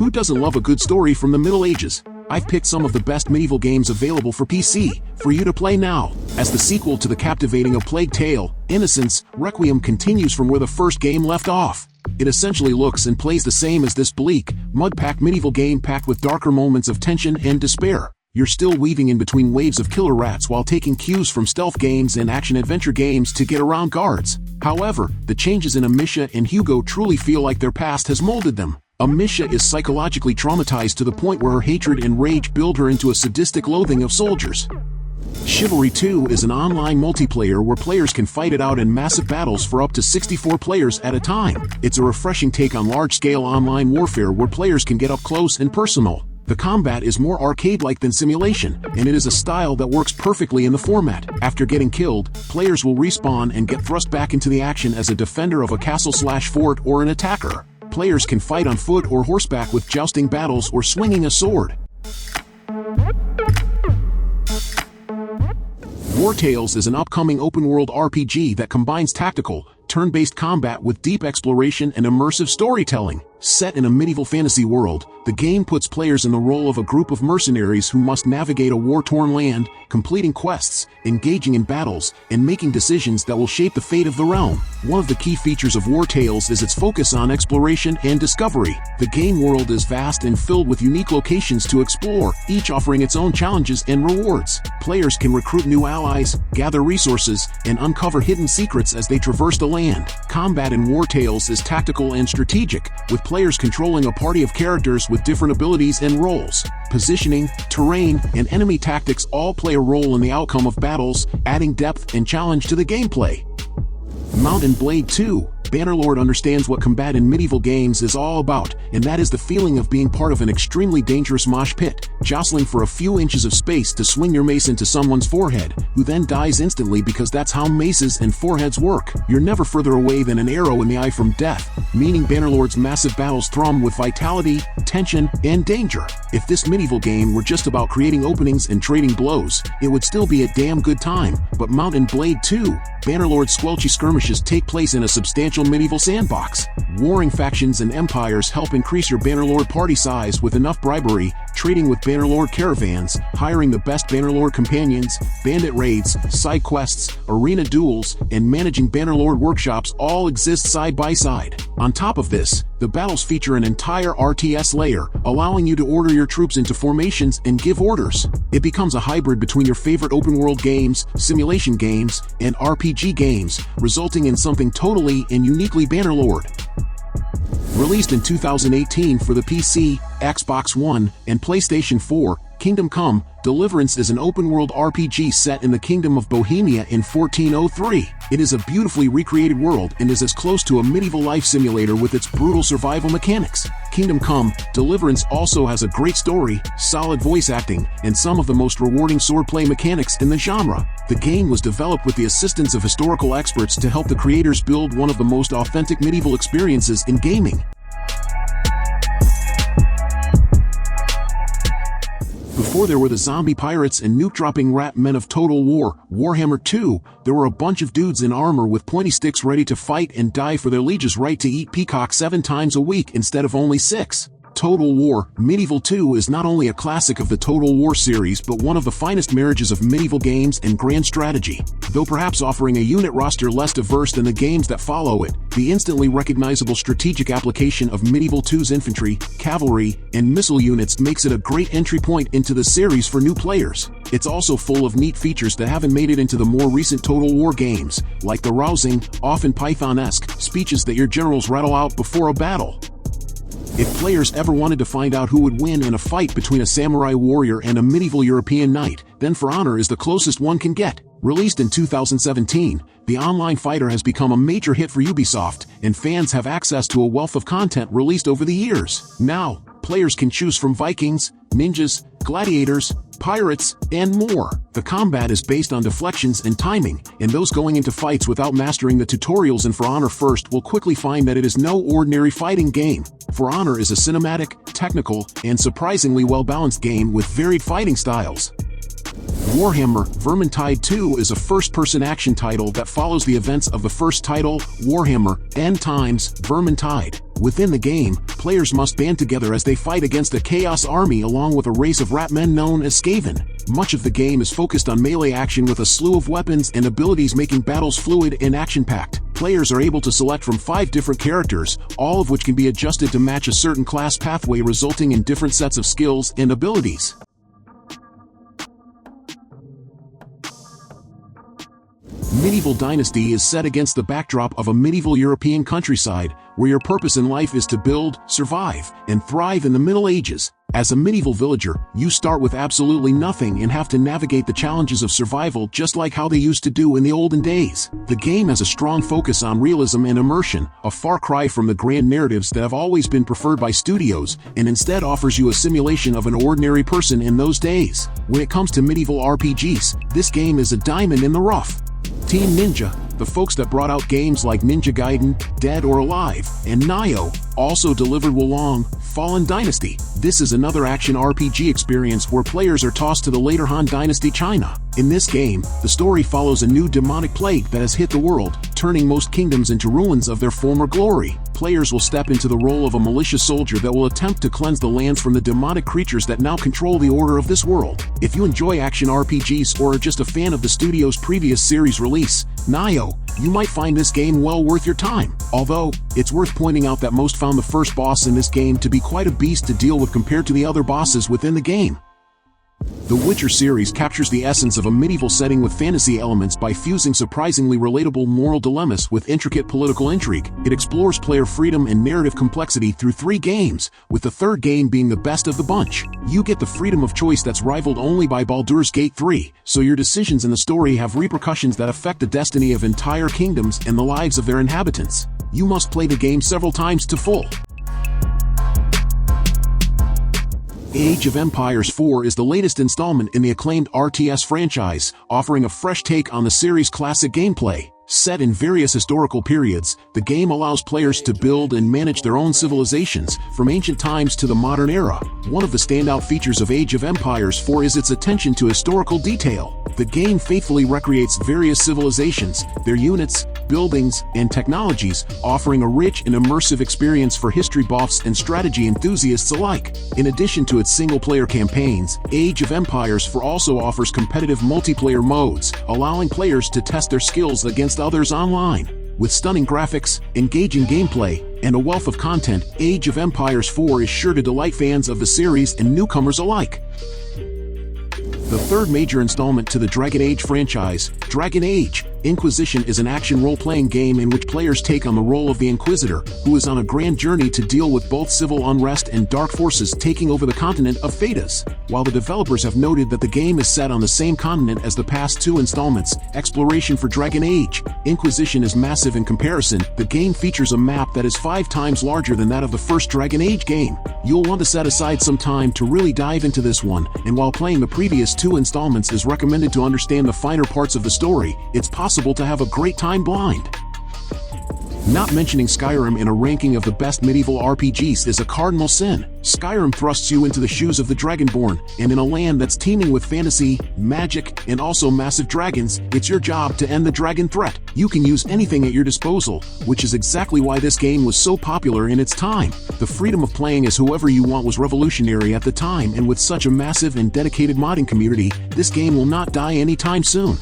Who doesn't love a good story from the Middle Ages? I've picked some of the best medieval games available for PC, for you to play now. As the sequel to the captivating A Plague Tale, Innocence, Requiem continues from where the first game left off. It essentially looks and plays the same as this bleak, mud-packed medieval game packed with darker moments of tension and despair. You're still weaving in between waves of killer rats while taking cues from stealth games and action-adventure games to get around guards. However, the changes in Amicia and Hugo truly feel like their past has molded them. Amicia is psychologically traumatized to the point where her hatred and rage build her into a sadistic loathing of soldiers. Chivalry 2 is an online multiplayer where players can fight it out in massive battles for up to 64 players at a time. It's a refreshing take on large-scale online warfare where players can get up close and personal. The combat is more arcade-like than simulation, and it is a style that works perfectly in the format. After getting killed, players will respawn and get thrust back into the action as a defender of a castle/fort or an attacker. Players can fight on foot or horseback with jousting battles or swinging a sword. Wartales is an upcoming open-world RPG that combines tactical, turn-based combat with deep exploration and immersive storytelling. Set in a medieval fantasy world, the game puts players in the role of a group of mercenaries who must navigate a war-torn land, completing quests, engaging in battles, and making decisions that will shape the fate of the realm. One of the key features of Wartales is its focus on exploration and discovery. The game world is vast and filled with unique locations to explore, each offering its own challenges and rewards. Players can recruit new allies, gather resources, and uncover hidden secrets as they traverse the land. Combat in Wartales is tactical and strategic, with players controlling a party of characters with different abilities and roles. Positioning, terrain, and enemy tactics all play a role in the outcome of battles, adding depth and challenge to the gameplay. Mount & Blade 2. Bannerlord understands what combat in medieval games is all about, and that is the feeling of being part of an extremely dangerous mosh pit, jostling for a few inches of space to swing your mace into someone's forehead, who then dies instantly because that's how maces and foreheads work. You're never further away than an arrow in the eye from death, meaning Bannerlord's massive battles thrum with vitality, tension, and danger. If this medieval game were just about creating openings and trading blows, it would still be a damn good time, but Mount & Blade 2, Bannerlord's squelchy skirmishes take place in a substantial medieval sandbox. Warring factions and empires help increase your Bannerlord party size with enough bribery, trading with Bannerlord caravans, hiring the best Bannerlord companions, bandit raids, side quests, arena duels, and managing Bannerlord workshops all exist side by side. On top of this, the battles feature an entire RTS layer, allowing you to order your troops into formations and give orders. It becomes a hybrid between your favorite open-world games, simulation games, and RPG games, resulting in something totally and uniquely Bannerlord. Released in 2018 for the PC, Xbox One, and PlayStation 4, Kingdom Come: Deliverance is an open-world RPG set in the Kingdom of Bohemia in 1403. It is a beautifully recreated world and is as close to a medieval life simulator with its brutal survival mechanics. Kingdom Come: Deliverance also has a great story, solid voice acting, and some of the most rewarding swordplay mechanics in the genre. The game was developed with the assistance of historical experts to help the creators build one of the most authentic medieval experiences in gaming. Before there were the zombie pirates and nuke-dropping rat men of Total War, Warhammer 2, there were a bunch of dudes in armor with pointy sticks ready to fight and die for their liege's right to eat peacock 7 times a week instead of only 6. Total War: Medieval 2 is not only a classic of the Total War series but one of the finest marriages of medieval games and grand strategy. Though perhaps offering a unit roster less diverse than the games that follow it, the instantly recognizable strategic application of Medieval 2's infantry, cavalry, and missile units makes it a great entry point into the series for new players. It's also full of neat features that haven't made it into the more recent Total War games, like the rousing, often Python-esque, speeches that your generals rattle out before a battle. If players ever wanted to find out who would win in a fight between a samurai warrior and a medieval European knight, then For Honor is the closest one can get. Released in 2017, the online fighter has become a major hit for Ubisoft, and fans have access to a wealth of content released over the years. Now, players can choose from Vikings, ninjas, gladiators, pirates, and more. The combat is based on deflections and timing, and those going into fights without mastering the tutorials in For Honor first will quickly find that it is no ordinary fighting game. For Honor is a cinematic, technical, and surprisingly well-balanced game with varied fighting styles. Warhammer Vermintide 2 is a first-person action title that follows the events of the first title, Warhammer End Times Vermintide. Within the game, players must band together as they fight against a chaos army along with a race of rat men known as Skaven. Much of the game is focused on melee action with a slew of weapons and abilities making battles fluid and action-packed. Players are able to select from 5 different characters, all of which can be adjusted to match a certain class pathway, resulting in different sets of skills and abilities. Medieval Dynasty is set against the backdrop of a medieval European countryside, where your purpose in life is to build, survive, and thrive in the Middle Ages. As a medieval villager, you start with absolutely nothing and have to navigate the challenges of survival just like how they used to do in the olden days. The game has a strong focus on realism and immersion, a far cry from the grand narratives that have always been preferred by studios, and instead offers you a simulation of an ordinary person in those days. When it comes to medieval RPGs, this game is a diamond in the rough. Team Ninja, the folks that brought out games like Ninja Gaiden, Dead or Alive, and Nioh, also delivered Wolong, Fallen Dynasty. This is another action RPG experience where players are tossed to the later Han Dynasty China. In this game, the story follows a new demonic plague that has hit the world, turning most kingdoms into ruins of their former glory. Players will step into the role of a malicious soldier that will attempt to cleanse the land from the demonic creatures that now control the order of this world. If you enjoy action RPGs or are just a fan of the studio's previous series release, Nioh, you might find this game well worth your time. Although, it's worth pointing out that most found the first boss in this game to be quite a beast to deal with compared to the other bosses within the game. The Witcher series captures the essence of a medieval setting with fantasy elements by fusing surprisingly relatable moral dilemmas with intricate political intrigue. It explores player freedom and narrative complexity through 3 games, with the 3rd game being the best of the bunch. You get the freedom of choice that's rivaled only by Baldur's Gate 3, so your decisions in the story have repercussions that affect the destiny of entire kingdoms and the lives of their inhabitants. You must play the game several times to full. Age of Empires 4 is the latest installment in the acclaimed RTS franchise, offering a fresh take on the series' classic gameplay. Set in various historical periods, the game allows players to build and manage their own civilizations, from ancient times to the modern era. One of the standout features of Age of Empires 4 is its attention to historical detail. The game faithfully recreates various civilizations, their units, buildings, and technologies, offering a rich and immersive experience for history buffs and strategy enthusiasts alike. In addition to its single-player campaigns, Age of Empires 4 also offers competitive multiplayer modes, allowing players to test their skills against others online. With stunning graphics, engaging gameplay, and a wealth of content, Age of Empires 4 is sure to delight fans of the series and newcomers alike. The 3rd major installment to the Dragon Age franchise, Dragon Age Inquisition, is an action role-playing game in which players take on the role of the Inquisitor, who is on a grand journey to deal with both civil unrest and dark forces taking over the continent of Thedas. While the developers have noted that the game is set on the same continent as the past 2 installments, exploration for Dragon Age Inquisition is massive in comparison. The game features a map that is 5 times larger than that of the first Dragon Age game. You'll want to set aside some time to really dive into this one, and while playing the previous 2 installments is recommended to understand the finer parts of the story, it's possible to have a great time blind. Not mentioning Skyrim in a ranking of the best medieval RPGs is a cardinal sin. Skyrim thrusts you into the shoes of the Dragonborn, and in a land that's teeming with fantasy, magic, and also massive dragons, it's your job to end the dragon threat. You can use anything at your disposal, which is exactly why this game was so popular in its time. The freedom of playing as whoever you want was revolutionary at the time, and with such a massive and dedicated modding community, this game will not die anytime soon.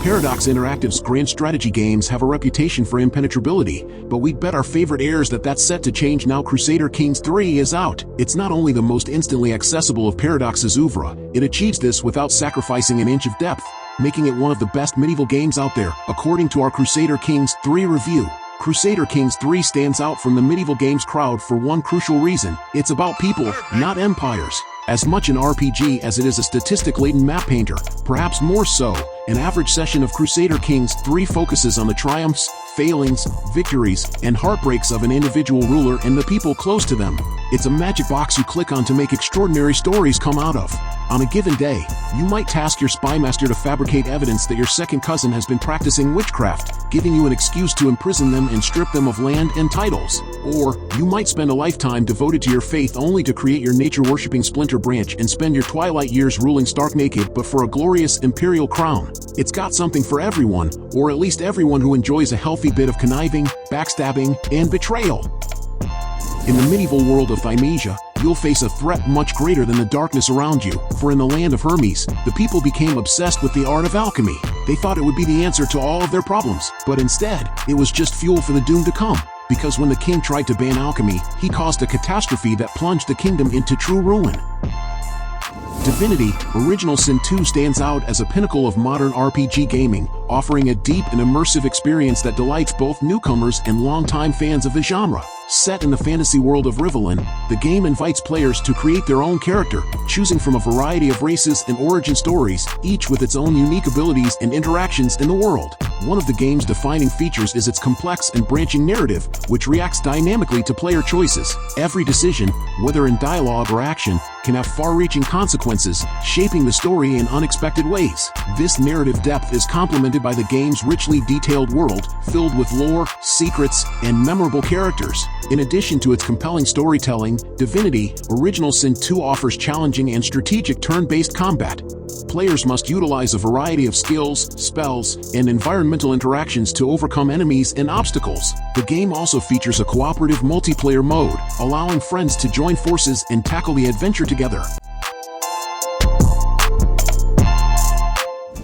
Paradox Interactive's grand strategy games have a reputation for impenetrability, but we'd bet our favorite heirs that that's set to change now Crusader Kings 3 is out. It's not only the most instantly accessible of Paradox's oeuvre, it achieves this without sacrificing an inch of depth, making it one of the best medieval games out there, according to our Crusader Kings 3 review. Crusader Kings 3 stands out from the medieval games crowd for one crucial reason: it's about people, not empires. As much an RPG as it is a statistic-laden map painter, perhaps more so, an average session of Crusader Kings 3 focuses on the triumphs, failings, victories, and heartbreaks of an individual ruler and the people close to them. It's a magic box you click on to make extraordinary stories come out of. On a given day, you might task your spymaster to fabricate evidence that your second cousin has been practicing witchcraft, giving you an excuse to imprison them and strip them of land and titles. Or, you might spend a lifetime devoted to your faith only to create your nature-worshipping splinter branch and spend your twilight years ruling stark naked but for a glorious imperial crown. It's got something for everyone, or at least everyone who enjoys a healthy bit of conniving, backstabbing, and betrayal. In the medieval world of Thymesia, you'll face a threat much greater than the darkness around you, for in the land of Hermes, the people became obsessed with the art of alchemy. They thought it would be the answer to all of their problems, but instead, it was just fuel for the doom to come. Because when the king tried to ban alchemy, he caused a catastrophe that plunged the kingdom into true ruin. Divinity: Original Sin 2 stands out as a pinnacle of modern RPG gaming, offering a deep and immersive experience that delights both newcomers and longtime fans of the genre. Set in the fantasy world of Rivelin, the game invites players to create their own character, choosing from a variety of races and origin stories, each with its own unique abilities and interactions in the world. One of the game's defining features is its complex and branching narrative, which reacts dynamically to player choices. Every decision, whether in dialogue or action, can have far-reaching consequences, shaping the story in unexpected ways. This narrative depth is complemented by the game's richly detailed world, filled with lore, secrets, and memorable characters. In addition to its compelling storytelling, Divinity: Original Sin 2 offers challenging and strategic turn-based combat. Players must utilize a variety of skills, spells, and environmental interactions to overcome enemies and obstacles. The game also features a cooperative multiplayer mode, allowing friends to join forces and tackle the adventure together.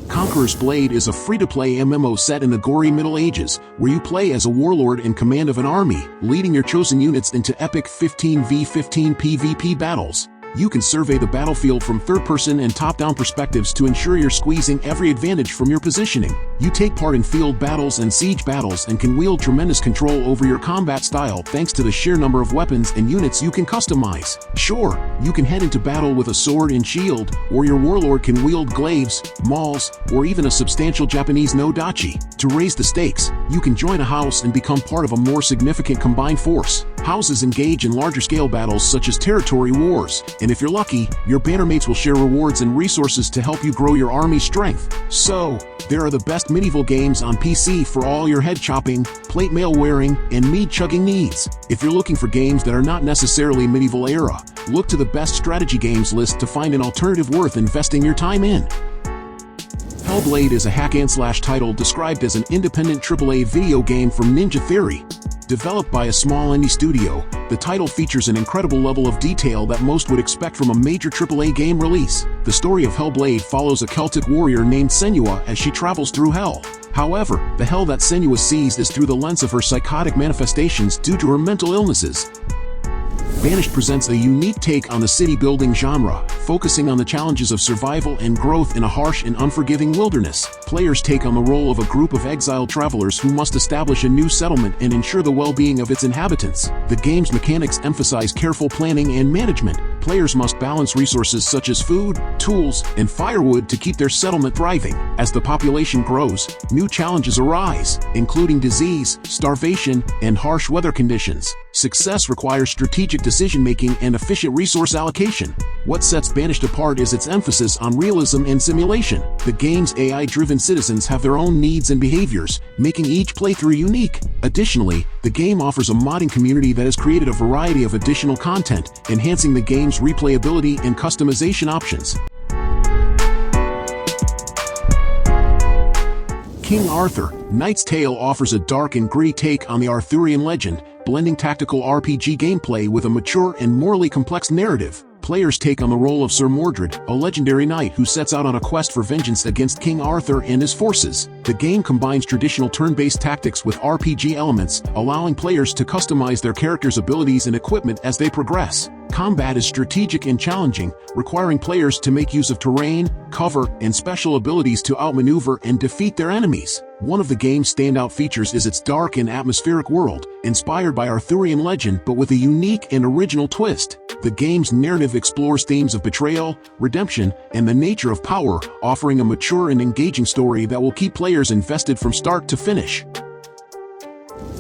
Conqueror's Blade is a free-to-play MMO set in the gory Middle Ages, where you play as a warlord in command of an army, leading your chosen units into epic 15v15 PvP battles. You can survey the battlefield from third-person and top-down perspectives to ensure you're squeezing every advantage from your positioning. You take part in field battles and siege battles and can wield tremendous control over your combat style thanks to the sheer number of weapons and units you can customize. Sure, you can head into battle with a sword and shield, or your warlord can wield glaives, mauls, or even a substantial Japanese no-dachi. To raise the stakes, you can join a house and become part of a more significant combined force. Houses engage in larger-scale battles such as territory wars, and if you're lucky, your bannermates will share rewards and resources to help you grow your army's strength. So, there are the best medieval games on PC for all your head-chopping, plate mail-wearing, and mead-chugging needs. If you're looking for games that are not necessarily medieval era, look to the best strategy games list to find an alternative worth investing your time in. Hellblade is a hack-and-slash title described as an independent AAA video game from Ninja Theory. Developed by a small indie studio, the title features an incredible level of detail that most would expect from a major AAA game release. The story of Hellblade follows a Celtic warrior named Senua as she travels through hell. However, the hell that Senua sees is through the lens of her psychotic manifestations due to her mental illnesses. Banished presents a unique take on the city-building genre, focusing on the challenges of survival and growth in a harsh and unforgiving wilderness. Players take on the role of a group of exiled travelers who must establish a new settlement and ensure the well-being of its inhabitants. The game's mechanics emphasize careful planning and management. Players must balance resources such as food, tools, and firewood to keep their settlement thriving. As the population grows, new challenges arise, including disease, starvation, and harsh weather conditions. Success requires strategic decision-making and efficient resource allocation. What sets Banished apart is its emphasis on realism and simulation. The game's AI-driven citizens have their own needs and behaviors, making each playthrough unique. Additionally, the game offers a modding community that has created a variety of additional content, enhancing the game's replayability and customization options. King Arthur: Knight's Tale offers a dark and gritty take on the Arthurian legend, blending tactical RPG gameplay with a mature and morally complex narrative. Players take on the role of Sir Mordred, a legendary knight who sets out on a quest for vengeance against King Arthur and his forces. The game combines traditional turn-based tactics with RPG elements, allowing players to customize their characters' abilities and equipment as they progress. Combat is strategic and challenging, requiring players to make use of terrain, cover, and special abilities to outmaneuver and defeat their enemies. One of the game's standout features is its dark and atmospheric world, inspired by Arthurian legend but with a unique and original twist. The game's narrative explores themes of betrayal, redemption, and the nature of power, offering a mature and engaging story that will keep players invested from start to finish.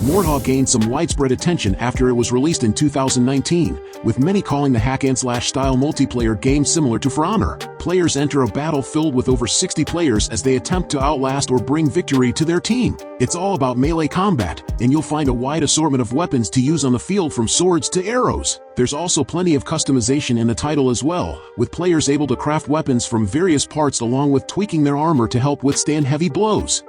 Mordhau gained some widespread attention after it was released in 2019, with many calling the hack-and-slash style multiplayer game similar to For Honor. Players enter a battle filled with over 60 players as they attempt to outlast or bring victory to their team. It's all about melee combat, and you'll find a wide assortment of weapons to use on the field from swords to arrows. There's also plenty of customization in the title as well, with players able to craft weapons from various parts along with tweaking their armor to help withstand heavy blows.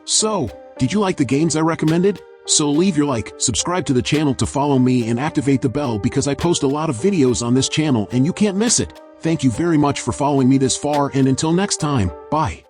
So, did you like the games I recommended? So leave your like, subscribe to the channel to follow me, and activate the bell because I post a lot of videos on this channel and you can't miss it. Thank you very much for following me this far, and until next time, bye.